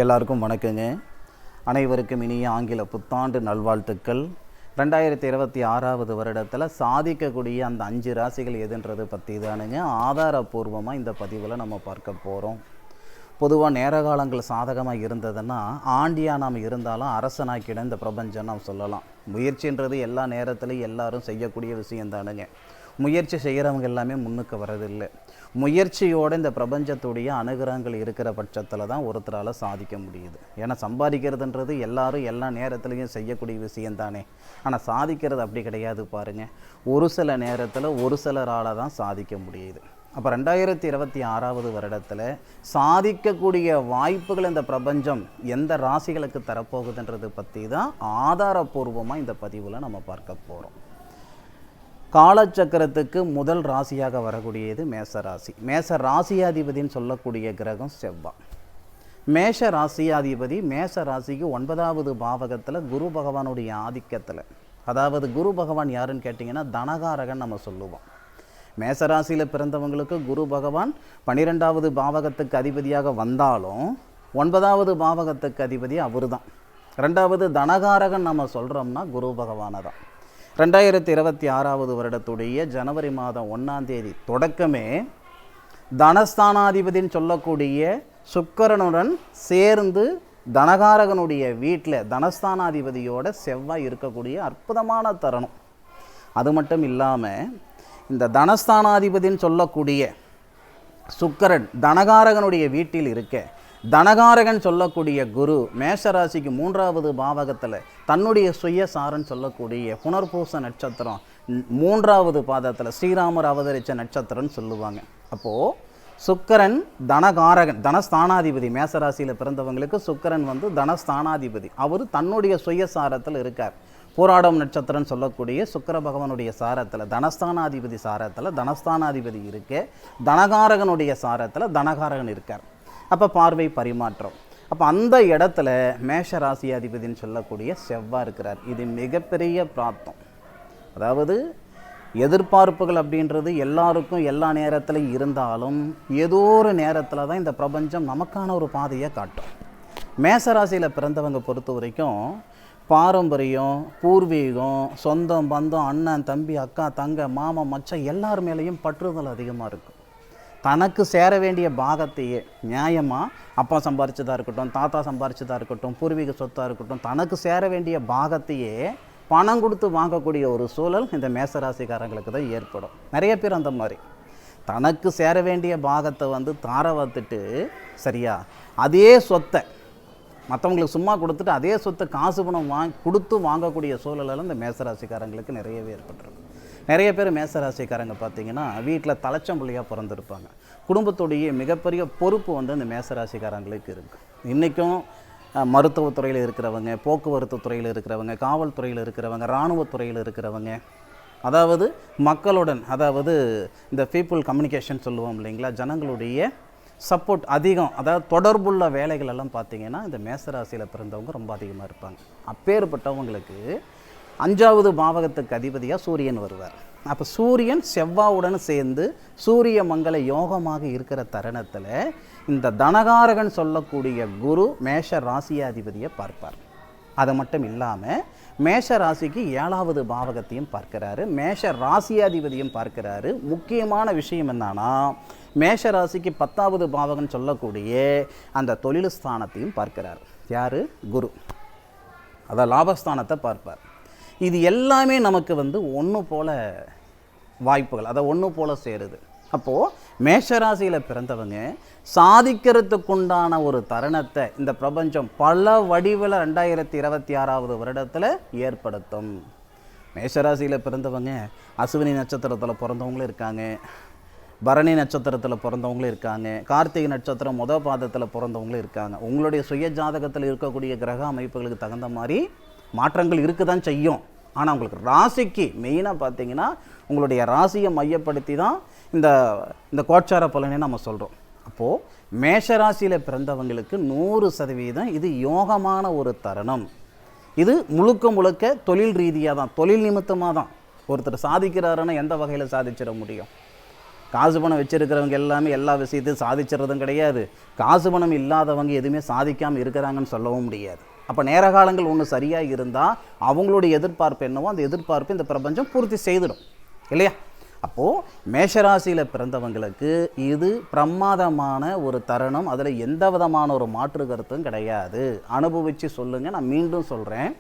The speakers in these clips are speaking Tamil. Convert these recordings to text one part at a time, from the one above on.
எல்லாருக்கும் வணக்கங்க. அனைவருக்கும் இனிய ஆங்கில புத்தாண்டு நல்வாழ்த்துக்கள். 2026வது வருடத்தில் சாதிக்கக்கூடிய அந்த 5 ராசிகள் எதுன்றது பற்றி தானுங்க ஆதாரபூர்வமாக இந்த பதிவில் நம்ம பார்க்க போகிறோம். பொதுவாக நேர காலங்கள் சாதகமாக இருந்ததுன்னா ஆண்டியாக நாம் இருந்தாலும் அரசனாக்கிட இந்த பிரபஞ்சம் நாம் சொல்லலாம். முயற்சின்றது எல்லா நேரத்துலையும் எல்லாரும் செய்யக்கூடிய விஷயம் தானுங்க. முயற்சி செய்கிறவங்க எல்லாமே முன்னுக்கு வரதில்லை. முயற்சியோடு இந்த பிரபஞ்சத்துடைய அனுகிரகங்கள் இருக்கிற பட்சத்தில் தான் ஒருத்தரால் சாதிக்க முடியுது. ஏன்னா சம்பாதிக்கிறதுன்றது எல்லாரும் எல்லா நேரத்துலையும் செய்யக்கூடிய விஷயம் தானே. ஆனால் சாதிக்கிறது அப்படி கிடையாது பாருங்கள். ஒரு சில நேரத்தில் ஒரு சிலரால் தான் சாதிக்க முடியுது. அப்போ 2026வது வருடத்தில் சாதிக்கக்கூடிய வாய்ப்புகள் இந்த பிரபஞ்சம் எந்த ராசிகளுக்கு தரப்போகுதுன்றது பற்றி தான் ஆதாரபூர்வமாக இந்த பதிவில் நம்ம பார்க்க போகிறோம். காலச்சக்கரத்துக்கு முதல் ராசியாக வரக்கூடியது மேச ராசி. மேச ராசியாதிபதினு சொல்லக்கூடிய கிரகம் செவ்வாய். மேஷ ராசியாதிபதி மேச ராசிக்கு 9வது பாவகத்தில் குரு பகவானுடைய ஆதிக்கத்தில், அதாவது குரு பகவான் யாருன்னு கேட்டிங்கன்னா தனகாரகன் நம்ம சொல்லுவோம். மேசராசியில் பிறந்தவங்களுக்கு குரு பகவான் 12வது பாவகத்துக்கு அதிபதியாக வந்தாலும் 9வது பாவகத்துக்கு அதிபதி அவர் தான். 2வது தனகாரகன் நம்ம சொல்கிறோம்னா குரு பகவானை தான். 2026வது வருடத்துடைய ஜனவரி மாதம் 1ஆம் தேதி தொடக்கமே தனஸ்தானாதிபதினு சொல்லக்கூடிய சுக்கிரனுடன் சேர்ந்து தனகாரகனுடைய வீட்டில் தனஸ்தானாதிபதியோட செவ்வாய் இருக்கக்கூடிய அற்புதமான தருணம். அது மட்டும் இல்லாமல் இந்த தனஸ்தானாதிபதினு சொல்லக்கூடிய சுக்கிரன் தனகாரகனுடைய வீட்டில் இருக்க, தனகாரகன் சொல்லக்கூடிய குரு மேஷராசிக்கு 3வது பாவகத்தில் தன்னுடைய சுயசாரன் சொல்லக்கூடிய புனர்பூச நட்சத்திரம் 3வது பாதத்தில் ஸ்ரீராமர் அவதரித்த நட்சத்திரம்னு சொல்லுவாங்க. அப்போது சுக்கிரன் தனகாரகன் தனஸ்தானாதிபதி, மேசராசியில் பிறந்தவங்களுக்கு சுக்கிரன் தனஸ்தானாதிபதி. அவர் தன்னுடைய சுயசாரத்தில் இருக்கார். போராடம் நட்சத்திரம் சொல்லக்கூடிய சுக்கிர பகவானுடைய சாரத்தில் தனஸ்தானாதிபதி சாரத்தில் தனஸ்தானாதிபதி இருக்க, தனகாரகனுடைய சாரத்தில் தனகாரகன் இருக்கார். அப்போ பார்வை பரிமாற்றம். அப்போ அந்த இடத்துல மேஷ ராசியாதிபதினு சொல்லக்கூடிய செவ்வாய் இருக்கிறார். இது மிகப்பெரிய பிராப்தம். அதாவது எதிர்பார்ப்புகள் அப்படின்றது எல்லாருக்கும் எல்லா நேரத்திலும் இருந்தாலும் ஏதோ ஒரு நேரத்தில் தான் இந்த பிரபஞ்சம் நமக்கான ஒரு பாதையை காட்டும். மேசராசியில் பிறந்தவங்க பொறுத்த வரைக்கும் பாரம்பரியம், பூர்வீகம், சொந்தம், பந்தம், அண்ணன், தம்பி, அக்கா, தங்க, மாமா, மச்சான் எல்லார் மேலேயும் பற்றுதல் அதிகமாக இருக்கும். தனக்கு சேர வேண்டிய பாகத்தையே நியாயமாக அப்பா சம்பாரிச்சதாக இருக்கட்டும், தாத்தா சம்பாரிச்சதாக இருக்கட்டும், பூர்வீக சொத்தாக இருக்கட்டும், தனக்கு சேர வேண்டிய பாகத்தையே பணம் கொடுத்து வாங்கக்கூடிய ஒரு சூழல் இந்த மேசராசிக்காரங்களுக்கு தான் ஏற்படும். நிறைய பேர் அந்த மாதிரி தனக்கு சேர வேண்டிய பாகத்தை தார வாத்துட்டு சரியா அதே சொத்தை மற்றவங்களுக்கு சும்மா கொடுத்துட்டு அதே சொத்தை காசு பணம் கொடுத்து வாங்கக்கூடிய சூழலெல்லாம் இந்த மேசராசிக்காரங்களுக்கு நிறையவே ஏற்பட்டுருக்கு. நிறைய பேர் மேசராசிக்காரங்க பார்த்திங்கன்னா வீட்டில் தலைச்சம்பிள்ளையாக பிறந்திருப்பாங்க. குடும்பத்துடைய மிகப்பெரிய பொறுப்பு இந்த மேசராசிக்காரங்களுக்கு இருக்குது. இன்றைக்கும் மருத்துவத்துறையில் இருக்கிறவங்க, போக்குவரத்து துறையில் இருக்கிறவங்க, காவல்துறையில் இருக்கிறவங்க, இராணுவத்துறையில் இருக்கிறவங்க, அதாவது மக்களுடன், அதாவது இந்த பீப்புள் கம்யூனிகேஷன் சொல்லுவோம் இல்லைங்களா, ஜனங்களுடைய சப்போர்ட் அதிகம், அதாவது தொடர்புள்ள வேலைகள் எல்லாம் பார்த்திங்கன்னா இந்த மேசராசியில் பிறந்தவங்க ரொம்ப அதிகமாக இருப்பாங்க. அப்பேற்பட்டவங்களுக்கு 5வது பாவகத்துக்கு அதிபதியாக சூரியன் வருவார். அப்போ சூரியன் செவ்வாயுடன் சேர்ந்து சூரிய மங்கள யோகமாக இருக்கிற தருணத்தில் இந்த தனகாரகன் சொல்லக்கூடிய குரு மேஷ ராசியாதிபதியை பார்ப்பார். அது மட்டும் இல்லாமல் மேஷ ராசிக்கு 7வது பாவகத்தையும் பார்க்கிறாரு, மேஷ ராசியாதிபதியும் பார்க்கிறாரு. முக்கியமான விஷயம் என்னன்னா மேஷ ராசிக்கு 10வது பாவகன் சொல்லக்கூடிய அந்த தொழில் ஸ்தானத்தையும் பார்க்கிறார். யார்? குரு. அதான் லாபஸ்தானத்தை பார்ப்பார். இது எல்லாமே நமக்கு ஒன்று போல வாய்ப்புகள், அதை ஒன்று போல சேருது. அப்போது மேஷராசியில் பிறந்தவங்க சாதிக்கிறதுக்குண்டான ஒரு தருணத்தை இந்த பிரபஞ்சம் பல வடிவில் 2026வது வருடத்தில் ஏற்படுத்தும். மேஷராசியில் பிறந்தவங்க அசுவினி நட்சத்திரத்தில் பிறந்தவங்களும் இருக்காங்க, பரணி நட்சத்திரத்தில் பிறந்தவங்களும் இருக்காங்க, கார்த்திகை நட்சத்திரம் முதல் பாதத்தில் பிறந்தவங்களும் இருக்காங்க. உங்களுடைய சுய ஜாதகத்தில் இருக்கக்கூடிய கிரக அமைப்புகளுக்கு தகுந்த மாதிரி மாற்றங்கள் இருக்க தான் செய்யும். ஆனால் உங்களுக்கு ராசிக்கு மெயினாக பார்த்தீங்கன்னா உங்களுடைய ராசியை மையப்படுத்தி தான் இந்த கோச்சார பலனை நம்ம சொல்கிறோம். அப்போது மேஷராசியில் பிறந்தவங்களுக்கு 100% இது யோகமான ஒரு தருணம். இது முழுக்க முழுக்க தொழில் ரீதியாக தான், தொழில் நிமித்தமாக தான் ஒருத்தர் சாதிக்கிறாருன்னா எந்த வகையில் சாதிச்சிட முடியும்? காசு பணம் வச்சுருக்கிறவங்க எல்லாமே எல்லா விஷயத்தையும் சாதிச்சிடறதும் கிடையாது, காசு பணம் இல்லாதவங்க எதுவுமே சாதிக்காமல் இருக்கிறாங்கன்னு சொல்லவும் முடியாது. அப்போ நேர காலங்கள் ஒன்று சரியாக இருந்தால் அவங்களுடைய எதிர்பார்ப்பு என்னவோ அந்த எதிர்பார்ப்பு இந்த பிரபஞ்சம் பூர்த்தி செய்திடும் இல்லையா? அப்போது மேஷராசியில் பிறந்தவங்களுக்கு இது பிரமாதமான ஒரு தருணம், அதில் எந்த விதமான ஒரு மாற்று கருத்தும் கிடையாது. அனுபவித்து சொல்லுங்கள். நான் மீண்டும் சொல்கிறேன்,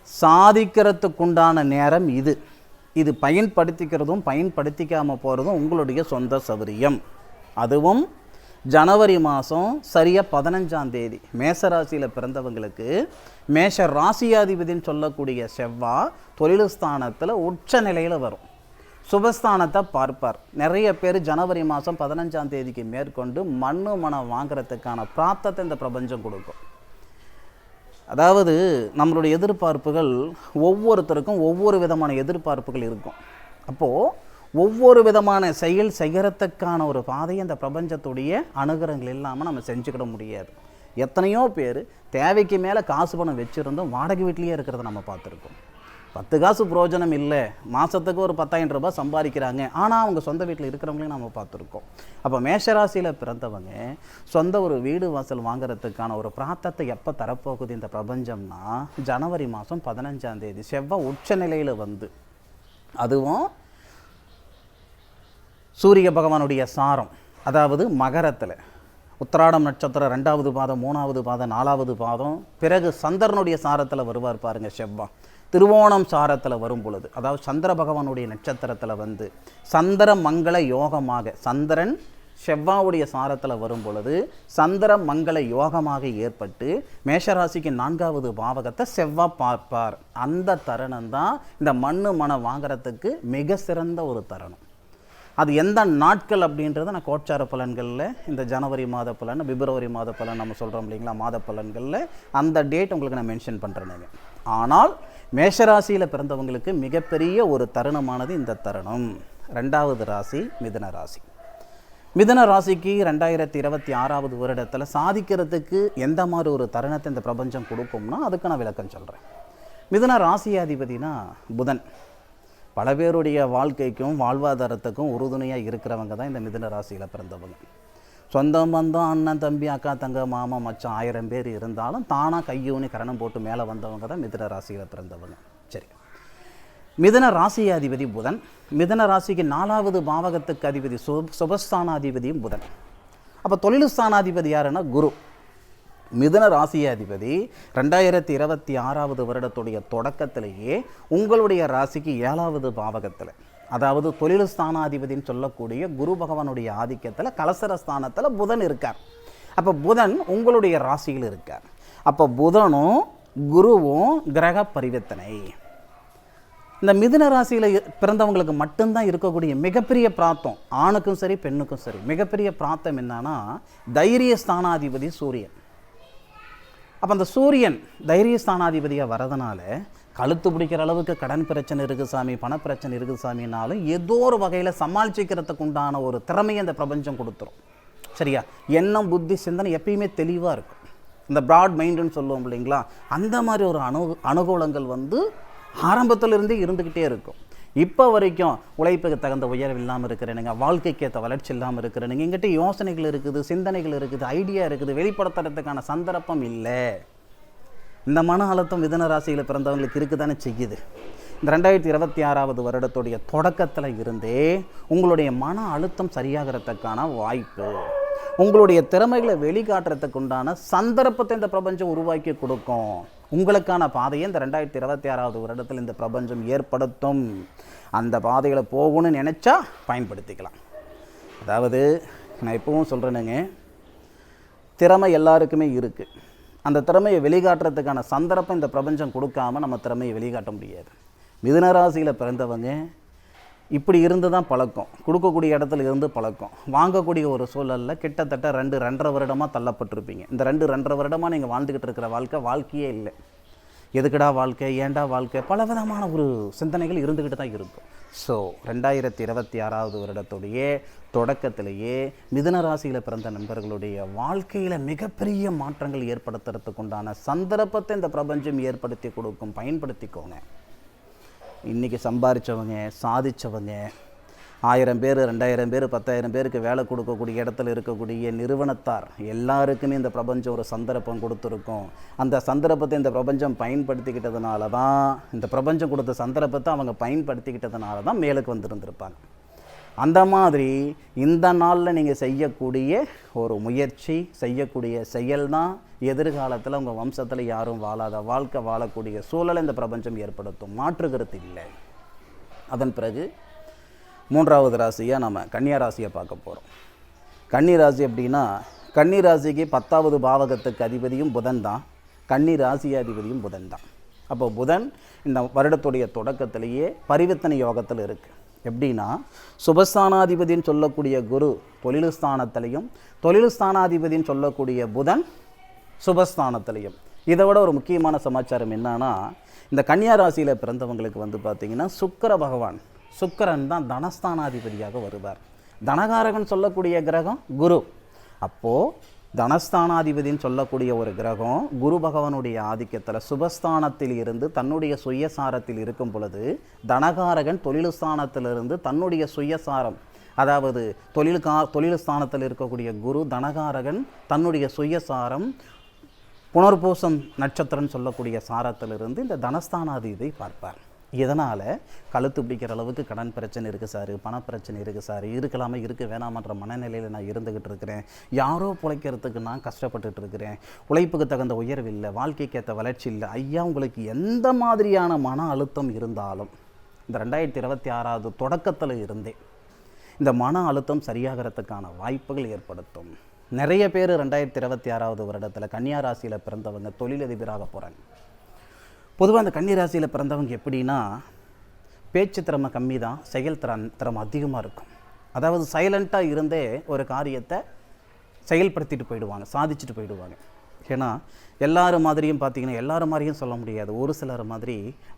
சாதிக்கிறதுக்குண்டான நேரம் இது பயன்படுத்திக்கிறதும் பயன்படுத்திக்காமல் போகிறதும் உங்களுடைய சொந்த சௌகரியம். அதுவும் ஜனவரி மாதம் சரியாக 15ஆம் தேதி மேஷராசியில் பிறந்தவங்களுக்கு மேஷ ராசியாதிபதினு சொல்லக்கூடிய செவ்வாய் தொழில் ஸ்தானத்தில் உச்ச நிலையில் வரும், சுபஸ்தானத்தை பார்ப்பார். நிறைய பேர் ஜனவரி மாதம் 15ஆம் தேதிக்கு மேற்கொண்டு மனம் வாங்கிறதுக்கான பிராப்தத்தை இந்த பிரபஞ்சம் கொடுக்கும். அதாவது நம்மளுடைய எதிர்பார்ப்புகள் ஒவ்வொருத்தருக்கும் ஒவ்வொரு விதமான எதிர்பார்ப்புகள் இருக்கும். அப்போது ஒவ்வொரு விதமான செயல் செய்கிறதுக்கான ஒரு பாதையை அந்த பிரபஞ்சத்துடைய அனுகிரகங்கள் இல்லாமல் நம்ம செஞ்சுக்கிட முடியாது. எத்தனையோ பேர் தேவைக்கு மேலே காசு பணம் வச்சுருந்தோம் வாடகை வீட்லேயே இருக்கிறத நம்ம பார்த்துருக்கோம். 10 காசு பிரயோஜனம் இல்லை, மாதத்துக்கு ஒரு 10,000 ரூபாய் சம்பாதிக்கிறாங்க, ஆனால் அவங்க சொந்த வீட்டில் இருக்கிறவங்களையும் நம்ம பார்த்துருக்கோம். அப்போ மேஷராசியில் பிறந்தவங்க சொந்த ஒரு வீடு வாசல் வாங்குறதுக்கான ஒரு பிராப்தத்தை எப்போ தரப்போகுது இந்த பிரபஞ்சம்னா ஜனவரி மாதம் 15ஆம் தேதி செவ்வாய் உச்ச நிலையில் வந்து, அதுவும் சூரிய பகவானுடைய சாரம், அதாவது மகரத்தில் உத்திராடம் நட்சத்திரம் 2வது பாதம் 3வது பாதம் 4வது பாதம், பிறகு சந்திரனுடைய சாரத்தில் வருவார் பாருங்க செவ்வாய். திருவோணம் சாரத்தில் வரும் பொழுது, அதாவது சந்திர பகவானுடைய நட்சத்திரத்தில் வந்து சந்திர மங்கள யோகமாக, சந்திரன் செவ்வாவுடைய சாரத்தில் வரும் பொழுது சந்திர மங்கள யோகமாக ஏற்பட்டு மேஷராசிக்கு 4வது பாவகத்தை செவ்வாய் பார்ப்பார். அந்த தருணம் தான் இந்த மன வாங்கிறதுக்கு மிக சிறந்த ஒரு தருணம். அது எந்த நாட்கள் அப்படின்றத நான் கோட்சார பலன்களில் இந்த ஜனவரி மாத பலன், பிப்ரவரி மாத பலன் நம்ம சொல்கிறோம் இல்லைங்களா, மாத பலன்களில் அந்த டேட் உங்களுக்கு நான் மென்ஷன் பண்ணுறேன். ஆனால் மேஷராசியில் பிறந்தவங்களுக்கு மிகப்பெரிய ஒரு தருணமானது இந்த தருணம். 2வது ராசி மிதுன ராசி. மிதுன ராசிக்கு 2026வது வருடத்தில் சாதிக்கிறதுக்கு எந்த மாதிரி ஒரு தருணத்தை இந்த பிரபஞ்சம் கொடுக்கும்னா அதுக்கு நான் விளக்கம் சொல்கிறேன். மிதுன ராசியாதிபதினா புதன். பல பேருடைய வாழ்க்கைக்கும் வாழ்வாதாரத்துக்கும் உறுதுணையாக இருக்கிறவங்க தான் இந்த மிதுன ராசியில் பிறந்தவங்க. சொந்தம் பந்தம் அண்ணன் தம்பி அக்கா தங்க மாமா மச்சான் 1000 பேர் இருந்தாலும் தானாக கையூனி கரணம் போட்டு மேலே வந்தவங்க தான் மிதுன ராசியில் பிறந்தவங்க. சரி, மிதுன ராசியாதிபதி புதன். மிதுன ராசிக்கு 4வது பாவகத்துக்கு அதிபதி சுபஸ்தானாதிபதியும் புதன். அப்போ தொழில் ஸ்தானாதிபதி யாருன்னா குரு. மிதுன ராசியாதிபதி 2026வது வருடத்துடைய தொடக்கத்திலேயே உங்களுடைய ராசிக்கு 7வது பாவகத்தில், அதாவது தொழில் ஸ்தானாதிபதினு சொல்லக்கூடிய குரு பகவானுடைய ஆதிக்கத்தில் கலசரஸ்தானத்தில் புதன் இருக்கார். அப்போ புதன் உங்களுடைய ராசியில் இருக்கார். அப்போ புதனும் குருவும் கிரக பரிவர்த்தனை. இந்த மிதுன ராசியில் பிறந்தவங்களுக்கு மட்டும்தான் இருக்கக்கூடிய மிகப்பெரிய பிராப்தம், ஆணுக்கும் சரி பெண்ணுக்கும் சரி, மிகப்பெரிய பிராப்தம் என்னன்னா தைரிய ஸ்தானாதிபதி சூரியன். அப்போ அந்த சூரியன் தைரிய ஸ்தானாதிபதியாக வரதுனால கழுத்து பிடிக்கிற அளவுக்கு கடன் பிரச்சனை இருக்குது சாமி, பணப்பிரச்சனை இருக்குது சாமினாலும் ஏதோ ஒரு வகையில் சமாளிச்சிக்கிறதுக்கு உண்டான ஒரு திறமையை அந்த பிரபஞ்சம் கொடுத்துரும். சரியா? எண்ணம் புத்தி சிந்தனை எப்பயுமே தெளிவாக இருக்கும். இந்த ப்ராட் மைண்டுன்னு சொல்லுவோம் இல்லைங்களா, அந்த மாதிரி ஒரு அனுகூலங்கள் வந்து ஆரம்பத்திலிருந்தே இருந்துக்கிட்டே இருக்கும். இப்போ வரைக்கும் உழைப்புக்கு தகுந்த உயர்வு இல்லாமல் இருக்கிறேனுங்க, வாழ்க்கைக்கு ஏற்ற வளர்ச்சி இல்லாமல் இருக்கிறேனுங்க, எங்கிட்ட யோசனைகள் இருக்குது, சிந்தனைகள் இருக்குது, ஐடியா இருக்குது, வெளிப்படுத்துறதுக்கான சந்தர்ப்பம் இல்லை. இந்த மன அழுத்தம் மிதுன ராசியில் பிறந்தவங்களுக்கு இருக்குதானே செய்யுது. இந்த 2026வது வருடத்துடைய தொடக்கத்தில் இருந்தே உங்களுடைய மன அழுத்தம் சரியாகிறதுக்கான வாய்ப்பு, உங்களுடைய திறமைகளை வெளிக்காட்டுறதுக்கு உண்டான சந்தர்ப்பத்தை இந்த பிரபஞ்சம் உருவாக்கி கொடுக்கும். உங்களுக்கான பாதையை இந்த 2026வது வருடத்தில் இந்த பிரபஞ்சம் ஏற்படுத்தும். அந்த பாதையில் போகணும்னு நினச்சா பயன்படுத்திக்கலாம். அதாவது நான் எப்பவும் சொல்கிறேனுங்க, திறமை எல்லாருக்குமே இருக்குது. அந்த திறமையை வெளிக்காட்டுறதுக்கான சந்தர்ப்பம் இந்த பிரபஞ்சம் கொடுக்காமல் நம்ம திறமையை வெளிக்காட்ட முடியாது. மிதுன ராசியில் பிறந்தவங்க இப்படி இருந்து தான் பழக்கம், கொடுக்கக்கூடிய இடத்துல இருந்து பழக்கம், வாங்கக்கூடிய ஒரு சூழலில் கிட்டத்தட்ட 2-2.5 வருடமாக தள்ளப்பட்டிருப்பீங்க. இந்த 2-2.5 வருடமாக நீங்கள் வாழ்ந்துக்கிட்டு இருக்கிற வாழ்க்கையே இல்லை. எதுக்குடா வாழ்க்கை, ஏண்டா வாழ்க்கை, பல விதமான ஒரு சிந்தனைகள் இருந்துக்கிட்டு தான் இருக்கும். ஸோ 2026வது வருடத்துடைய தொடக்கத்திலேயே மிதுன ராசியில் பிறந்த நண்பர்களுடைய வாழ்க்கையில் மிகப்பெரிய மாற்றங்கள் ஏற்படுத்துறதுக்கு உண்டான சந்தர்ப்பத்தை இந்த பிரபஞ்சம் ஏற்படுத்தி கொடுக்கும். பயன்படுத்திக்கோங்க. இன்றைக்கி சம்பாதிச்சவங்க, சாதித்தவங்க, 1000 பேர் 2000 பேர் 10,000 பேருக்கு வேலை கொடுக்கக்கூடிய இடத்துல இருக்கக்கூடிய நிறுவனத்தார் எல்லாருக்குமே இந்த பிரபஞ்சம் ஒரு சந்தர்ப்பம் கொடுத்துருக்கும். அந்த சந்தர்ப்பத்தை இந்த பிரபஞ்சம் பயன்படுத்திக்கிட்டதுனால தான், இந்த பிரபஞ்சம் கொடுத்த சந்தர்ப்பத்தை அவங்க பயன்படுத்திக்கிட்டதுனால தான் மேலுக்கு வந்துருந்துருப்பாங்க. அந்த மாதிரி இந்த நாளில் நீங்கள் செய்யக்கூடிய ஒரு முயற்சி, செய்யக்கூடிய செயல் தான் எதிர்காலத்தில் உங்கள் வம்சத்தில் யாரும் வாழாத வாழ்க்கை வாழக்கூடிய சூழலை இந்த பிரபஞ்சம் ஏற்படுத்தும். மாற்று கருத்து இல்லை. அதன் பிறகு 3வது ராசியாக நம்ம கன்னியா ராசியை பார்க்க போகிறோம். கன்னி ராசி அப்படின்னா, கன்னி ராசிக்கு 10வது பாவகத்துக்கு அதிபதியும் புதன் தான், கன்னி ராசியாதிபதியும் புதன் தான். அப்போ புதன் இந்த வருடத்துடைய தொடக்கத்திலேயே பரிவர்த்தனை யோகத்தில் இருக்குது. எப்படின்னா, சுபஸ்தானாதிபதின்னு சொல்லக்கூடிய குரு தொழில் ஸ்தானத்திலையும், தொழில் ஸ்தானாதிபதின்னு சொல்லக்கூடிய புதன் சுபஸ்தானத்திலையும். இதை விட ஒரு முக்கியமான சமாச்சாரம் என்னன்னா, இந்த கன்னியா ராசியில் பிறந்தவங்களுக்கு வந்து பார்த்திங்கன்னா சுக்கிர பகவான், சுக்கிரன் தான் தனஸ்தானாதிபதியாக வருவார். தனகாரகன் சொல்லக்கூடிய கிரகம் குரு. அப்போது தனஸ்தானாதிபதின்னு சொல்லக்கூடிய ஒரு கிரகம் குரு பகவானுடைய ஆதிக்கத்தில் சுபஸ்தானத்தில் இருந்து தன்னுடைய சுயசாரத்தில் இருக்கும் பொழுது, தனகாரகன் தொழில் ஸ்தானத்திலிருந்து தன்னுடைய சுயசாரம், அதாவது தொழில் ஸ்தானத்தில் இருக்கக்கூடிய குரு தனகாரகன் தன்னுடைய சுயசாரம் புனர்பூசம் நட்சத்திரம் சொல்லக்கூடிய சாரத்திலிருந்து இந்த தனஸ்தானாதிபதியை பார்ப்பார். இதனால் கழுத்து பிடிக்கிற அளவுக்கு கடன் பிரச்சனை இருக்குது சார், பணப்பிரச்சனை இருக்குது சார், இருக்கலாமல் இருக்க வேணாமன்ற மனநிலையில் நான் இருந்துக்கிட்டு இருக்கிறேன், யாரோ பிழைக்கிறதுக்கு நான் கஷ்டப்பட்டுட்டு இருக்கிறேன், உழைப்புக்கு தகுந்த உயர்வு இல்லை, வாழ்க்கைக்கு ஏற்ற வளர்ச்சி இல்லை. ஐயா, உங்களுக்கு எந்த மாதிரியான மன அழுத்தம் இருந்தாலும் இந்த 2026 தொடக்கத்தில் இருந்தே இந்த மன அழுத்தம் சரியாகிறதுக்கான வாய்ப்புகள் ஏற்படுத்தும். நிறைய பேர் 2026 வருடத்தில் கன்னியா ராசியில் பிறந்தவங்க தொழிலதிபராக போகிறாங்க. பொதுவாக அந்த கன்னி ராசியில் பிறந்தவங்க எப்படின்னா, பேச்சு திறமை கம்மி தான், செயல் திறமை அதிகமாக இருக்கும். அதாவது சைலண்ட்டாக இருந்தே ஒரு காரியத்தை செயல்படுத்திட்டு போயிடுவாங்க, சாதிச்சுட்டு போயிடுவாங்க. ஏன்னா எல்லாரும் மாதிரியும் பார்த்திங்கன்னா, எல்லாரும் மாதிரியும் சொல்ல முடியாது, ஒரு சிலர் மாதிரி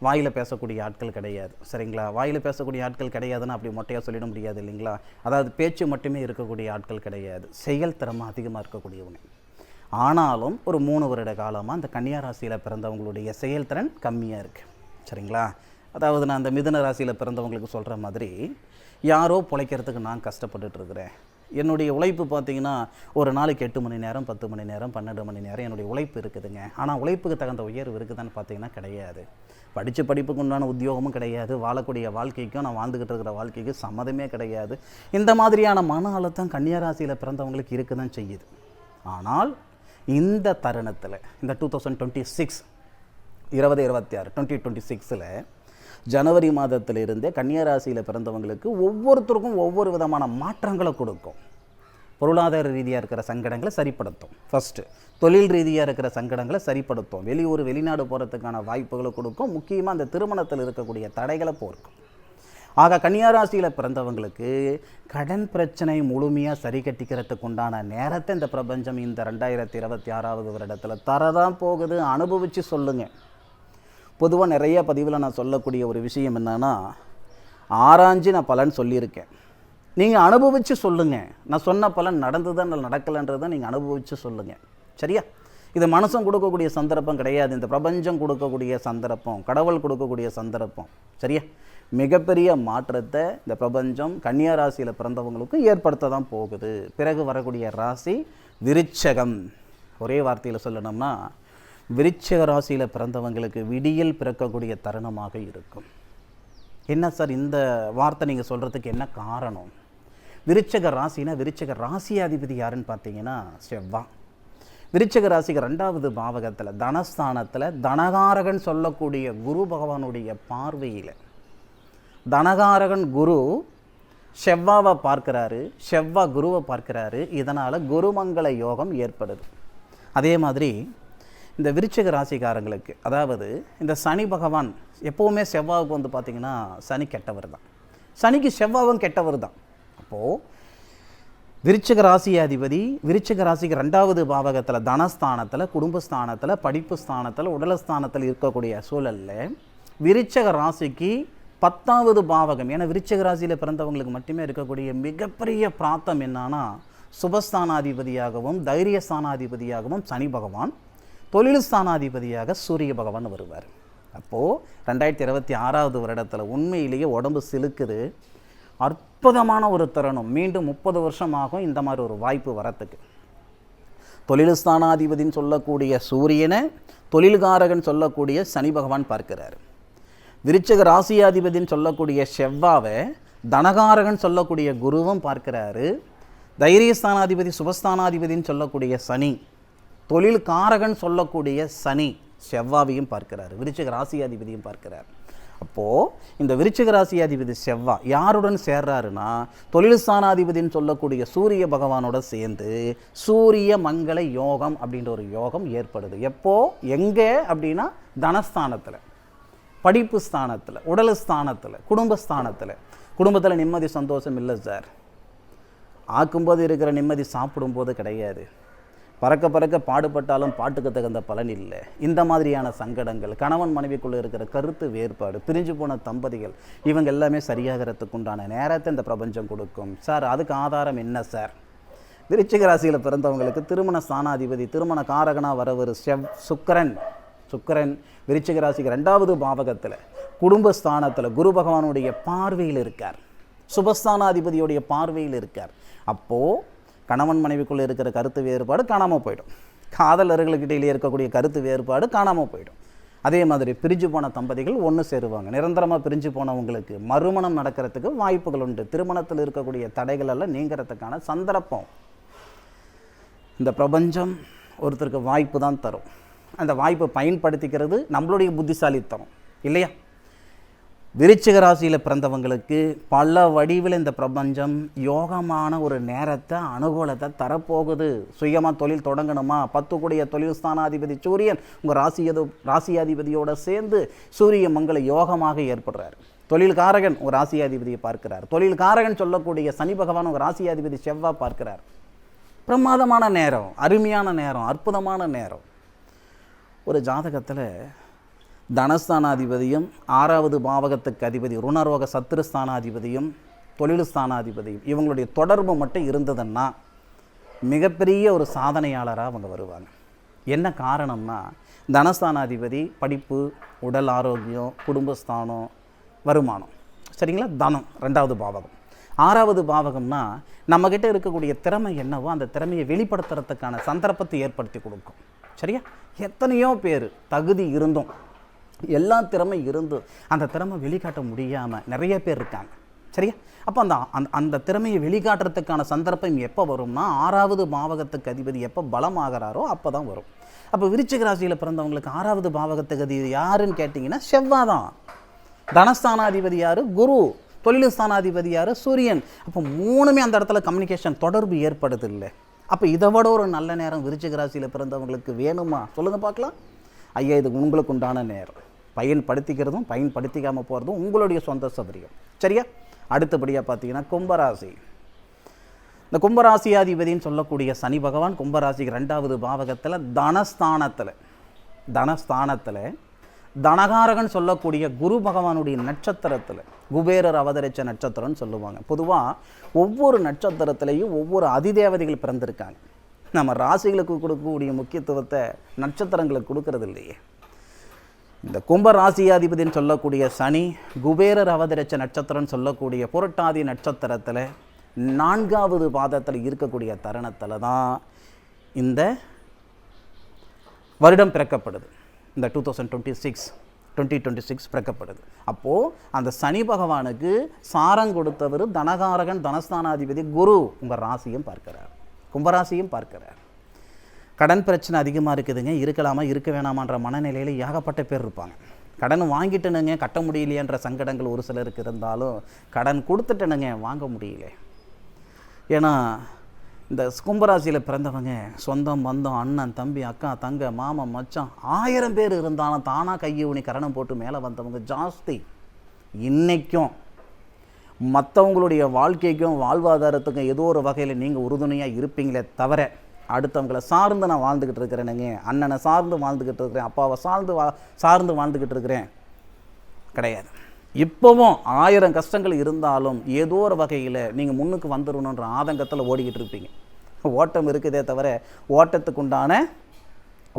வாயில் பேசக்கூடிய ஆட்கள் கிடையாது. சரிங்களா? வாயில் பேசக்கூடிய ஆட்கள் கிடையாதுன்னு அப்படி மொட்டையாக சொல்லிட முடியாது இல்லைங்களா? அதாவது பேச்சு மட்டுமே இருக்கக்கூடிய ஆட்கள் கிடையாது, செயல் திறமை அதிகமாக இருக்கக்கூடியவங்க. ஆனாலும் ஒரு 3 வருட காலமாக அந்த கன்னியா ராசியில் பிறந்தவங்களுடைய செயல்திறன் கம்மியாக இருக்குது. சரிங்களா? அதாவது நான் அந்த மிதுன ராசியில் பிறந்தவங்களுக்கு சொல்கிற மாதிரி, யாரோ பிழைக்கிறதுக்கு நான் கஷ்டப்பட்டுட்டு இருக்கிறேன், என்னுடைய உழைப்பு பார்த்திங்கன்னா ஒரு நாளைக்கு 8 மணி நேரம் 10 மணி நேரம் 12 மணி நேரம் என்னுடைய உழைப்பு இருக்குதுங்க. ஆனால் உழைப்புக்கு தகுந்த உயர்வு இருக்குதான்னு பார்த்திங்கன்னா கிடையாது. படித்த படிப்புக்கு உண்டான உத்தியோகமும் கிடையாது, வாழக்கூடிய வாழ்க்கைக்கும் நான் வாழ்ந்துக்கிட்டு இருக்கிற வாழ்க்கைக்கும் சம்மதமே கிடையாது. இந்த மாதிரியான மன அழுத்தம் கன்னியா ராசியில் பிறந்தவங்களுக்கு இருக்க தான் செய்யுது. ஆனால் இந்த தருணத்தில் இந்த 2026 2026 ஜனவரி மாதத்திலிருந்தே கன்னியா ராசியில் பிறந்தவங்களுக்கு ஒவ்வொருத்தருக்கும் ஒவ்வொரு விதமான மாற்றங்களை கொடுக்கும். பொருளாதார ரீதியாக இருக்கிற சங்கடங்களை சரிப்படுத்தும். ஃபஸ்ட்டு தொழில் ரீதியாக இருக்கிற சங்கடங்களை சரிப்படுத்தும். வெளியூர் வெளிநாடு போகிறதுக்கான வாய்ப்புகளை கொடுக்கும். முக்கியமாக அந்த திருமணத்தில் இருக்கக்கூடிய தடைகளை போர்க்கும். ஆக கன்னியா ராசியில் பிறந்தவங்களுக்கு கடன் பிரச்சனை முழுமையாக சரி கட்டிக்கிறதுக்கு உண்டான நேரத்தை இந்த பிரபஞ்சம் இந்த 2026 வருடத்தில் தரதான் போகுது. அனுபவித்து சொல்லுங்கள். பொதுவாக நிறைய பதிவில் நான் சொல்லக்கூடிய ஒரு விஷயம் என்னென்னா, ஆராய்ஞ்சு நான் பலன் சொல்லியிருக்கேன், நீங்கள் அனுபவித்து சொல்லுங்கள். நான் சொன்ன பலன் நடந்துதான் நடக்கலைன்றதை நீங்கள் அனுபவித்து சொல்லுங்கள். சரியா? இது மனுஷன் கொடுக்கக்கூடிய சந்தர்ப்பம் கிடையாது, இந்த பிரபஞ்சம் கொடுக்கக்கூடிய சந்தர்ப்பம், கடவுள் கொடுக்கக்கூடிய சந்தர்ப்பம். சரியா? மிகப்பெரிய மாற்றத்தை இந்த பிரபஞ்சம் கன்னியா ராசியில் பிறந்தவங்களுக்கும் ஏற்படுத்த தான் போகுது. பிறகு வரக்கூடிய ராசி விருச்சகம். ஒரே வார்த்தையில் சொல்லணும்னா, விருச்சிக ராசியில் பிறந்தவங்களுக்கு விடியல் பிறக்கக்கூடிய தருணமாக இருக்கும். என்ன சார் இந்த வார்த்தை நீங்கள் சொல்கிறதுக்கு என்ன காரணம்? விருச்சிக ராசினா, விருச்சிக ராசியாதிபதி யாருன்னு பார்த்தீங்கன்னா செவ்வாய். விருச்சிக ராசிக்கு 2வது பாவகத்தில் தனஸ்தானத்தில் தனகாரகன் சொல்லக்கூடிய குரு பகவானுடைய பார்வையில், தனகாரகன் குரு செவ்வாவை பார்க்குறாரு, செவ்வாய் குருவை பார்க்குறாரு. இதனால் குருமங்கள யோகம் ஏற்படுது. அதே மாதிரி இந்த விருச்சிக ராசிக்காரங்களுக்கு, அதாவது இந்த சனி பகவான் எப்போவுமே செவ்வாவுக்கு வந்து பார்த்திங்கன்னா சனி கெட்டவர் தான், சனிக்கு செவ்வாவும் கெட்டவர் தான். அப்போது விருச்சிக ராசியாதிபதி விருச்சிக ராசிக்கு 2வது பாவகத்தில் தனஸ்தானத்தில், குடும்பஸ்தானத்தில், படிப்பு ஸ்தானத்தில், உடலஸ்தானத்தில் இருக்கக்கூடிய சூழலில் விருச்சிக ராசிக்கு 10வது பாவகம், ஏன்னா விருச்சிக ராசியில் பிறந்தவங்களுக்கு மட்டுமே இருக்கக்கூடிய மிகப்பெரிய பிராப்தம் என்னன்னா, சுபஸ்தானாதிபதியாகவும் தைரியஸ்தானாதிபதியாகவும் சனி பகவான், தொழில் ஸ்தானாதிபதியாக சூரிய பகவான் வருவார். அப்போது 2026 வருடத்தில் உண்மையிலேயே உடம்பு சிலுக்குது, அற்புதமான ஒரு தருணம். மீண்டும் 30 வருஷமாகும் இந்த மாதிரி ஒரு வாய்ப்பு வரத்துக்கு. தொழில் ஸ்தானாதிபதின்னு சொல்லக்கூடிய சூரியனை தொழில்காரகன் சொல்லக்கூடிய சனி பகவான் பார்க்கிறார். விருச்சிக ராசியாதிபதின்னு சொல்லக்கூடிய செவ்வாவை தனகாரகன் சொல்லக்கூடிய குருவும் பார்க்கிறாரு. தைரியஸ்தானாதிபதி சுபஸ்தானாதிபதின்னு சொல்லக்கூடிய சனி, தொழில் காரகன் சொல்லக்கூடிய சனி செவ்வாவையும் பார்க்கிறார், விருச்சிக ராசியாதிபதியும் பார்க்கிறார். அப்போது இந்த விருச்சிக ராசியாதிபதி செவ்வா யாருடன் சேர்றாருன்னா தொழில் ஸ்தானாதிபதின்னு சொல்லக்கூடிய சூரிய பகவானோட சேர்ந்து சூரிய மங்கள யோகம் அப்படின்ற ஒரு யோகம் ஏற்படுது. எப்போ எங்கே அப்படின்னா தனஸ்தானத்தில், படிப்பு ஸ்தானத்தில், உடல் ஸ்தானத்தில், குடும்பஸ்தானத்தில். குடும்பத்தில் நிம்மதி சந்தோஷம் இல்லை சார். ஆக்கும்போது இருக்கிற நிம்மதி சாப்பிடும்போது கிடையாது. பறக்க பறக்க பாடுபட்டாலும் பாட்டுக்கு தகுந்த பலன் இல்லை. இந்த மாதிரியான சங்கடங்கள், கணவன் மனைவிக்குள்ளே இருக்கிற கருத்து வேறுபாடு, பிரிஞ்சு போன தம்பதிகள், இவங்க எல்லாமே சரியாகிறதுக்கு உண்டான நேரத்தை இந்த பிரபஞ்சம் கொடுக்கும். சார் அதுக்கு ஆதாரம் என்ன சார்? விருச்சிக ராசியில் பிறந்தவங்களுக்கு திருமண ஸ்தானாதிபதி, திருமண காரகனாக வரவர் சுக்கிரன் விருச்சிக ராசிக்கு 2வது பாவகத்தில் குடும்பஸ்தானத்தில் குரு பகவானுடைய பார்வையில் இருக்கார், சுபஸ்தானாதிபதியுடைய பார்வையில் இருக்கார். அப்போது கணவன் மனைவிக்குள்ளே இருக்கிற கருத்து வேறுபாடு காணாமல் போயிடும். காதலர்களுக்கிடையிலே இருக்கக்கூடிய கருத்து வேறுபாடு காணாமல் போயிடும். அதே மாதிரி பிரிஞ்சு போன தம்பதிகள் ஒன்று சேருவாங்க. நிரந்தரமாக பிரிஞ்சு போனவங்களுக்கு மறுமணம் நடக்கிறதுக்கு வாய்ப்புகள் உண்டு. திருமணத்தில் இருக்கக்கூடிய தடைகள் எல்லாம் நீங்கிறதுக்கான சந்தர்ப்பம் இந்த பிரபஞ்சம் ஒருத்தருக்கு வாய்ப்பு தான் தரும். அந்த வாய்ப்பை பயன்படுத்திக்கிறது நம்மளுடைய புத்திசாலித்தனம் இல்லையா? விருச்சிக ராசியில் பிறந்தவங்களுக்கு பல வடிவில் இந்த பிரபஞ்சம் யோகமான ஒரு நேரத்தை, அனுகூலத்தை தரப்போகுது. சுயமாக தொழில் தொடங்கணுமா? 10 கூடிய தொழில் ஸ்தானாதிபதி சூரியன் உங்கள் ராசியாதிபதியோடு சேர்ந்து சூரிய மங்கள யோகமாக ஏற்படுறார். தொழில்காரகன் உங்கள் ராசியாதிபதியை பார்க்கிறார். தொழில்காரகன் சொல்லக்கூடிய சனி பகவான் உங்கள் ராசியாதிபதி செவ்வாய் பார்க்கிறார். பிரமாதமான நேரம், அருமையான நேரம், அற்புதமான நேரம். ஒரு ஜாதகத்தில் தனஸ்தானாதிபதியும் 6வது பாவகத்துக்கு அதிபதி ருணரோக சத்துருஸ்தானாதிபதியும் தொழில் ஸ்தானாதிபதியும் இவங்களுடைய தொடர்பு மட்டும் இருந்ததுன்னா மிகப்பெரிய ஒரு சாதனையாளராக அவங்க வருவாங்க. என்ன காரணம்னா தனஸ்தானாதிபதி படிப்பு, உடல் ஆரோக்கியம், குடும்பஸ்தானம், வருமானம், சரிங்களா? தனம் 2வது பாவகம். 6வது பாவகம்னா நம்மக்கிட்ட இருக்கக்கூடிய திறமை என்னவோ அந்த திறமையை வெளிப்படுத்துறதுக்கான சந்தர்ப்பத்தை ஏற்படுத்தி கொடுக்கும். சரியா? எத்தனையோ பேர் தகுதி இருந்தும், எல்லா திறமை இருந்தும் அந்த திறமை வெளிக்காட்ட முடியாமல் நிறைய பேர் இருக்காங்க. சரியா? அப்போ அந்த திறமையை வெளிக்காட்டுறதுக்கான சந்தர்ப்பம் எப்போ வரும்னா 6வது பாவகத்துக்கு அதிபதி எப்போ பலமாகிறாரோ அப்போ தான் வரும். அப்போ விருச்சிக ராசியில் பிறந்தவங்களுக்கு 6வது பாவகத்துக்கு அதிபதி யாருன்னு கேட்டிங்கன்னா செவ்வாய் தான். தனஸ்தானாதிபதி யார்? குரு. தொழில் ஸ்தானாதிபதி யார்? சூரியன். அப்போ 3மே அந்த இடத்துல கம்யூனிகேஷன், தொடர்பு ஏற்படுது இல்லை? அப்போ இதை விட ஒரு நல்ல நேரம் விருச்சிக ராசியில் பிறந்தவங்களுக்கு வேணுமா? சொல்லுங்கள் பார்க்கலாம். ஐயா, இது உங்களுக்கு உண்டான நேரம். பயன்படுத்திக்கிறதும் பயன்படுத்திக்காமல் போகிறதும் உங்களுடைய சொந்த சௌகரியம். சரியா? அடுத்தபடியாக பார்த்தீங்கன்னா கும்பராசி. இந்த கும்பராசியாதிபதினு சொல்லக்கூடிய சனி பகவான் கும்பராசிக்கு 2வது பாவகத்தில் தனஸ்தானத்தில் தனகாரகன் சொல்லக்கூடிய குரு பகவானுடைய நட்சத்திரத்தில், குபேரர் அவதரித்த நட்சத்திரம்னு சொல்லுவாங்க. பொதுவாக ஒவ்வொரு நட்சத்திரத்திலையும் ஒவ்வொரு அதிதேவதைகள் பிறந்திருக்காங்க. நம்ம ராசிகளுக்கு கொடுக்கக்கூடிய முக்கியத்துவத்தை நட்சத்திரங்களுக்கு கொடுக்கறது இல்லையே. இந்த கும்ப ராசியாதிபதினு சொல்லக்கூடிய சனி குபேரர் அவதரித்த நட்சத்திரம்னு சொல்லக்கூடிய புரட்டாதி நட்சத்திரத்தில் 4வது பாதத்தில் இருக்கக்கூடிய தருணத்தில் தான் இந்த வருடம் பிறக்கப்படுது. இந்த 2026 பிறக்கப்படுது. அப்போது அந்த சனி பகவானுக்கு சாரம் கொடுத்தவர் தனகாரகன் தனஸ்தானாதிபதி குரு உங்கள் ராசியும் பார்க்கிறார், கும்பராசியும் பார்க்கிறார். கடன் பிரச்சனை அதிகமாக இருக்குதுங்க, இருக்கலாமா இருக்க வேணாமான்ற மனநிலையில் ஏகப்பட்ட பேர் இருப்பாங்க. கடன் வாங்கிட்டனுங்க கட்ட முடியலையன்ற சங்கடங்கள் ஒரு சிலருக்கு இருந்தாலும் கடன் கொடுத்துட்டனுங்க வாங்க முடியல. ஏன்னா இந்த கும்பராசியில் பிறந்தவங்க சொந்தம் பந்தம், அண்ணன் தம்பி, அக்கா தங்க, மாமன் மச்சான் 1000 பேர் இருந்தாலும் தானாக கையை ஊனி கரணம் போட்டு மேலே வந்தவங்க ஜாஸ்தி. இன்றைக்கும் மற்றவங்களுடைய வாழ்க்கைக்கும் வாழ்வாதாரத்துக்கும் ஏதோ ஒரு வகையில் நீங்கள் உறுதுணையாக இருப்பீங்களே தவிர அடுத்தவங்களை சார்ந்து நான் வாழ்ந்துக்கிட்டு இருக்கிறேனுங்க, அண்ணனை சார்ந்து வாழ்ந்துக்கிட்டு இருக்கிறேன், அப்பாவை சார்ந்து வாழ்ந்துக்கிட்டு இருக்கிறேன் கிடையாது. இப்போவும் 1000 கஷ்டங்கள் இருந்தாலும் ஏதோ ஒரு வகையில் நீங்கள் முன்னுக்கு வந்துடணுன்ற ஆதங்கத்தில் ஓடிக்கிட்டு இருப்பீங்க. ஓட்டம் இருக்குதே தவிர ஓட்டத்துக்குண்டான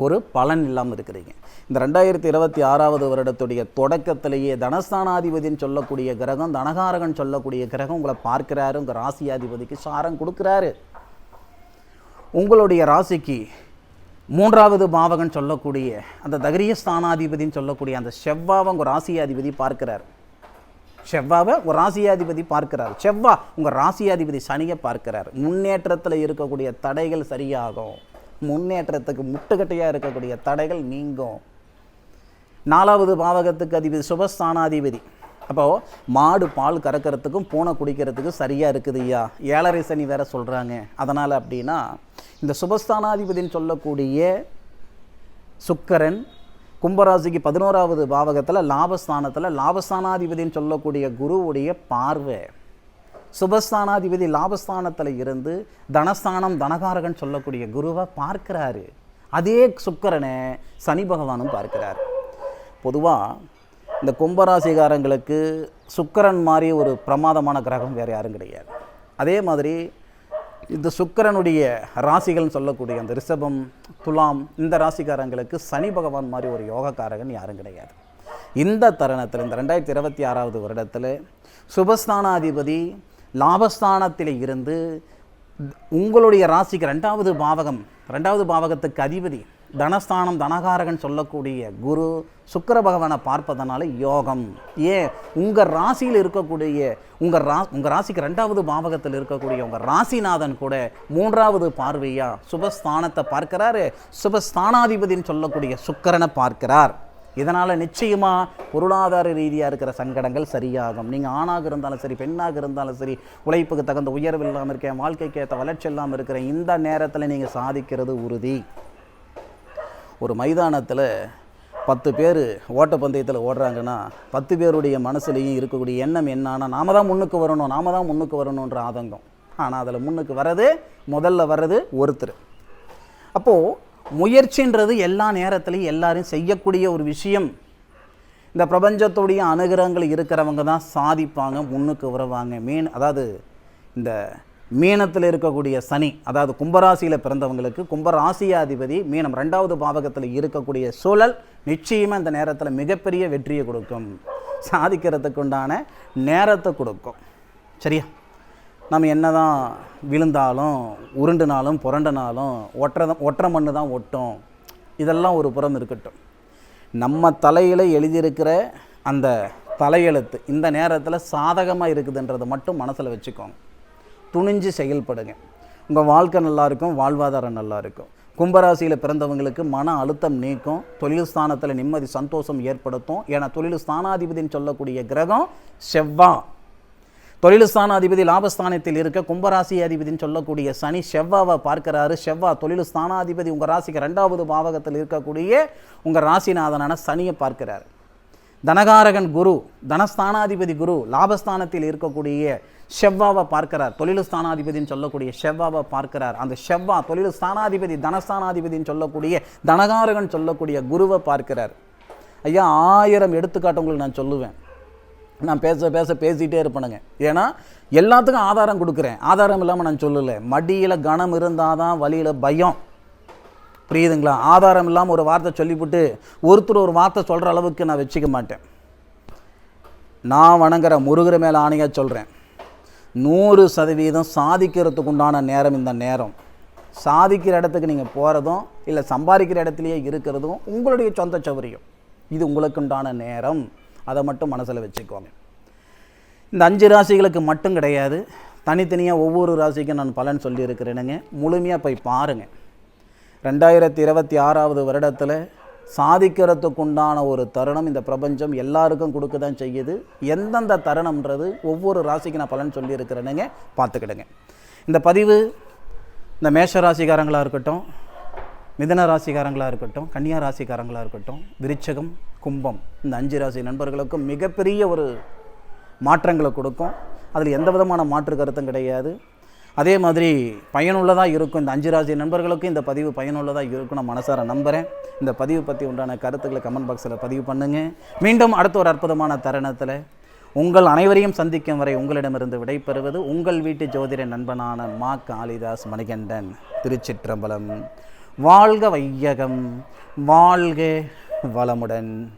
ஒரு பலன் இல்லாமல் இருக்கிறீங்க. இந்த 2026 வருடத்துடைய தொடக்கத்திலேயே தனஸ்தானாதிபதின்னு சொல்லக்கூடிய கிரகம், தனகாரகன் சொல்லக்கூடிய கிரகம் உங்களை பார்க்கிறாரு. உங்கள் ராசியாதிபதிக்கு சாரம் கொடுக்குறாரு. உங்களுடைய ராசிக்கு 3வது பாவகன் சொல்லக்கூடிய அந்த தகரிய ஸ்தானாதிபதின்னு சொல்லக்கூடிய அந்த செவ்வாவை உங்கள் ராசியாதிபதி பார்க்கிறார். செவ்வாவை உங்கள் ராசியாதிபதி பார்க்கிறார். செவ்வாய் உங்கள் ராசியாதிபதி சனியை பார்க்கிறார். முன்னேற்றத்தில் இருக்கக்கூடிய தடைகள் சரியாகும். முன்னேற்றத்துக்கு முட்டுக்கட்டையாக இருக்கக்கூடிய தடைகள் நீங்கும். 4வது பாவகத்துக்கு அதிபதி சுபஸ்தானாதிபதி. அப்போது மாடு பால் கறக்கிறதுக்கும் பூனை குடிக்கிறதுக்கும் சரியாக இருக்குது ஐயா. 7.5 சனி வேற சொல்கிறாங்க. அதனால் அப்படின்னா இந்த சுபஸ்தானாதிபதின்னு சொல்லக்கூடிய சுக்கிரன் கும்பராசிக்கு 11வது பாவகத்தில் லாபஸ்தானத்தில் லாபஸ்தானாதிபதின்னு சொல்லக்கூடிய குருவுடைய பார்வை. சுபஸ்தானாதிபதி லாபஸ்தானத்தில் இருந்து தனஸ்தானம் தனகாரகன் சொல்லக்கூடிய குருவை பார்க்கிறாரு. அதே சுக்கிரனை சனி பகவானும் பார்க்கிறார். பொதுவாக இந்த கும்பராசிகாரங்களுக்கு சுக்கிரன் மாதிரி ஒரு பிரமாதமான கிரகம் வேறு யாரும் கிடையாது. அதே மாதிரி இந்த சுக்கிரனுடைய ராசிகள்னு சொல்லக்கூடிய அந்த ரிஷபம், துலாம், இந்த ராசிக்காரங்களுக்கு சனி பகவான் மாதிரி ஒரு யோகக்காரகன் யாரும் கிடையாது. இந்த தருணத்தில் இந்த 2026 வருடத்தில் சுபஸ்தானாதிபதி லாபஸ்தானத்தில் இருந்து உங்களுடைய ராசிக்கு 2வது பாவகம், 2வது பாவகத்துக்கு அதிபதி தனஸ்தானம் தனகாரகன் சொல்லக்கூடிய குரு சுக்கிர பகவானை பார்ப்பதனால யோகம். ஏன் உங்கள் ராசியில் இருக்கக்கூடிய உங்கள் ராசிக்கு 2வது பாவகத்தில் இருக்கக்கூடிய உங்கள் ராசிநாதன் கூட 3வது பார்வையாக சுபஸ்தானத்தை பார்க்கிறாரு. சுபஸ்தானாதிபதின்னு சொல்லக்கூடிய சுக்கிரனை பார்க்கிறார். இதனால் நிச்சயமாக பொருளாதார ரீதியாக இருக்கிற சங்கடங்கள் சரியாகும். நீங்கள் ஆணாக இருந்தாலும் சரி, பெண்ணாக இருந்தாலும் சரி, உழைப்புக்கு தகுந்த உயர்வு இல்லாமல் இருக்கேன், வாழ்க்கைக்கு ஏற்ற வளர்ச்சி இல்லாமல் இருக்கிற இந்த நேரத்தில் நீங்கள் சாதிக்கிறது உறுதி. ஒரு மைதானத்தில் 10 பேர் ஓட்டப்பந்தயத்தில் ஓடுறாங்கன்னா 10 பேருடைய மனசுலையும் இருக்கக்கூடிய எண்ணம் என்னன்னா நாம தான் முன்னுக்கு வரணுன்ற ஆதங்கம். ஆனால் அதில் முன்னுக்கு முதல்ல வர்றது ஒருத்தர். அப்போது முயற்சின்றது எல்லா நேரத்துலையும் எல்லாரும் செய்யக்கூடிய ஒரு விஷயம். இந்த பிரபஞ்சத்துடைய அனுகிரகங்கள் இருக்கிறவங்க தான் சாதிப்பாங்க, முன்னுக்கு வருவாங்க. அதாவது இந்த மீனத்தில் இருக்கக்கூடிய சனி, அதாவது கும்பராசியில் பிறந்தவங்களுக்கு கும்பராசியாதிபதி மீனம் 2வது பாவகத்தில் இருக்கக்கூடிய சூழல் நிச்சயமாக இந்த நேரத்தில் மிகப்பெரிய வெற்றியை கொடுக்கும், சாதிக்கிறதுக்கு உண்டான நேரத்தை கொடுக்கும். சரியா? நம்ம என்ன தான் விழுந்தாலும் உருண்டுனாலும் புரண்டனாலும் ஒற்றை மண்ணு தான் ஒட்டும். இதெல்லாம் ஒரு புறம் இருக்கட்டும். நம்ம தலையில் எழுதியிருக்கிற அந்த தலையெழுத்து இந்த நேரத்தில் சாதகமாக இருக்குதுன்றதை மட்டும் மனசில் வச்சுக்கோங்க. துணிஞ்சு செயல்படுங்க. உங்கள் வாழ்க்கை நல்லாயிருக்கும், வாழ்வாதாரம் நல்லாயிருக்கும். கும்பராசியில் பிறந்தவங்களுக்கு மன அழுத்தம் நீக்கும், தொழில் ஸ்தானத்தில் நிம்மதி சந்தோஷம் ஏற்படுத்தும். ஏன்னா தொழில் ஸ்தானாதிபதின்னு சொல்லக்கூடிய கிரகம் செவ்வாய். தொழில் ஸ்தானாதிபதி லாபஸ்தானத்தில் இருக்க கும்பராசி அதிபதினு சொல்லக்கூடிய சனி செவ்வாவை பார்க்கிறாரு. செவ்வாய் தொழில் ஸ்தானாதிபதி உங்கள் ராசிக்கு 2வது பாவகத்தில் இருக்கக்கூடிய உங்கள் ராசிநாதனான சனியை பார்க்கிறார். தனகாரகன் குரு, தனஸ்தானாதிபதி குரு லாபஸ்தானத்தில் இருக்கக்கூடிய செவ்வாவை பார்க்கிறார். தொழில் ஸ்தானாதிபதினு சொல்லக்கூடிய செவ்வாவை பார்க்கிறார். அந்த செவ்வாய் தொழில் ஸ்தானாதிபதி தனஸ்தானாதிபதினு சொல்லக்கூடிய தனகாரகன் சொல்லக்கூடிய குருவை பார்க்கிறார். ஐயா 1000 எடுத்துக்காட்டு உங்களுக்கு நான் சொல்லுவேன். நான் பேசிகிட்டே இருப்பேனுங்க. ஏன்னா எல்லாத்துக்கும் ஆதாரம் கொடுக்குறேன். ஆதாரம் இல்லாமல் நான் சொல்லலை. மடியில் கனம் இருந்தால் தான் வழியில் பயம். புரியுதுங்களா? ஆதாரம் இல்லாமல் ஒரு வார்த்தை சொல்லிவிட்டு ஒருத்தர் ஒரு வார்த்தை சொல்கிற அளவுக்கு நான் வச்சுக்க மாட்டேன். நான் வணங்குற முருகர் மேலே ஆணையாக சொல்கிறேன், 100% சாதிக்கிறதுக்கு உண்டான நேரம் இந்த நேரம். சாதிக்கிற இடத்துக்கு நீங்கள் போகிறதும் இல்லை சம்பாதிக்கிற இடத்துலையே இருக்கிறதும் உங்களுடைய சொந்த சௌகரியம். இது உங்களுக்கு உண்டான நேரம். அதை மட்டும் மனசில் வச்சுக்கோங்க. இந்த 5 ராசிகளுக்கு மட்டும் கிடையாது, தனித்தனியாக ஒவ்வொரு ராசிக்கும் நான் பலன் சொல்லியிருக்கிறேனுங்க. முழுமையாக போய் பாருங்கள். 2026 வருடத்தில் சாதிக்கிறதுக்குண்டான ஒரு தருணம் இந்த பிரபஞ்சம் எல்லாருக்கும் கொடுக்க தான் செய்யுது. எந்தெந்த தருணம்ன்றது ஒவ்வொரு ராசிக்கு நான் பலன் சொல்லியிருக்கிறேனுங்க, பார்த்துக்கிடுங்க. இந்த பதிவு இந்த மேஷ ராசிக்காரங்களாக இருக்கட்டும், மிதன ராசிக்காரங்களாக இருக்கட்டும், கன்னியா ராசிக்காரங்களாக இருக்கட்டும், விருச்சகம், கும்பம், இந்த 5 ராசி நண்பர்களுக்கும் மிகப்பெரிய ஒரு மாற்றங்களை கொடுக்கும். அதில் எந்த விதமான மாற்று கருத்தும் கிடையாது. அதே மாதிரி பயனுள்ளதாக இருக்கும். இந்த 5 ராசி நண்பர்களுக்கும் இந்த பதிவு பயனுள்ளதாக இருக்கும் நான் மனசார நம்புகிறேன். இந்த பதிவு பற்றி உண்டான கருத்துக்களை கமெண்ட் பாக்ஸில் பதிவு பண்ணுங்கள். மீண்டும் அடுத்த ஒரு அற்புதமான தருணத்தில் உங்கள் அனைவரையும் சந்திக்கும் வரை உங்களிடமிருந்து விடைபெறுவது உங்கள் வீட்டு ஜோதிட நண்பனான மா காளிதாஸ் மணிகண்டன். திருச்சிற்றம்பலம். வாழ்க வையகம், வாழ்க வளமுடன்.